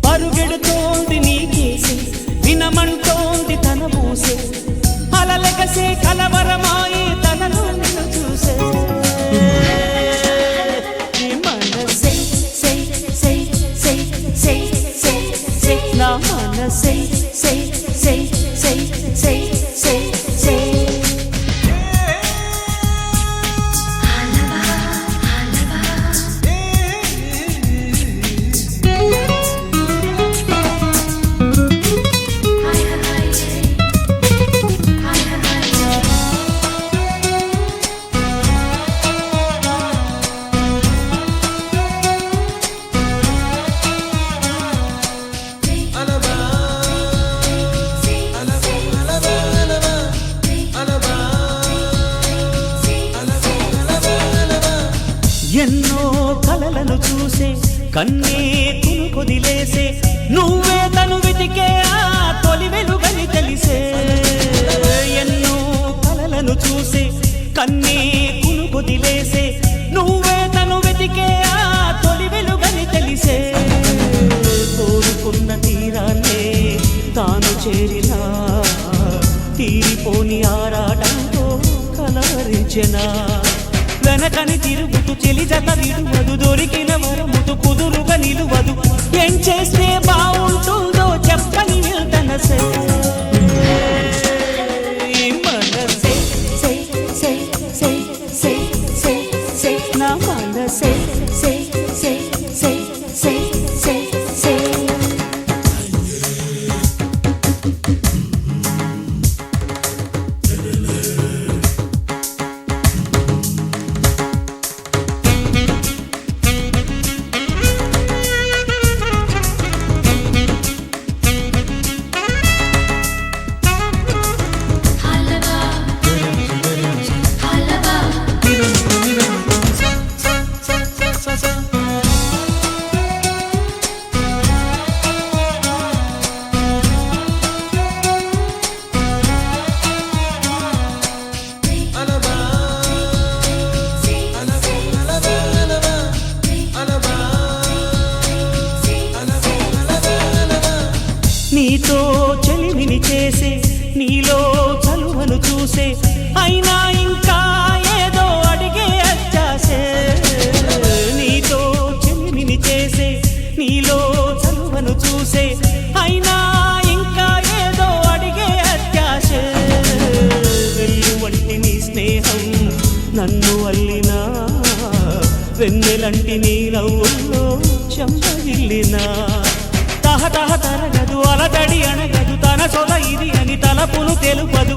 పరుగెడుతోంది నీకేసి వినమంటోంది తన మూసే అలలెగసే కలవరమాయి తనలో నిన్ను చూసే నా మనసే ఎన్నో కలలను చూసే కన్నే కునుకొదిలేసే నువ్వే తను వెతికే ఆ తొలి వెలుగని తెలిసే ఎన్నో కలలను చూసే కన్నే కునుకొదిలేసే నువ్వే తను వెతికే ఆ తొలి వెలుగని తెలిసే కోరుకున్న తీరాన్నే తాను చేరినా తీరిపోని ఆరాటంతో కలవరించెనా వెనకని తిరుగుతూ చెలి జత విడువదు దొరికిన వరముతు కుదురుగా నిలువదు ఏం చేస్తే బాగుంటుందో చెప్పని తనసే నా మనసే నీతో చెలిమిని చేసే నీలో చలువను చూసే అయినా ఇంకా ఏదో అడిగే అచ్చాసే నీతో చెలిమిని చేసే నీలో చలువను చూసే అయినా ఇంకా ఏదో అడిగే అత్యాసే వెళ్ళు వంటి నీ స్నేహం నన్ను అల్లినా వెన్నెలంటి నీ నవ్వుల్లో చెంపగిల్లినా తరగదు అలతడి అనగదు తన సొల ఇది అని తలపును తెలుపదు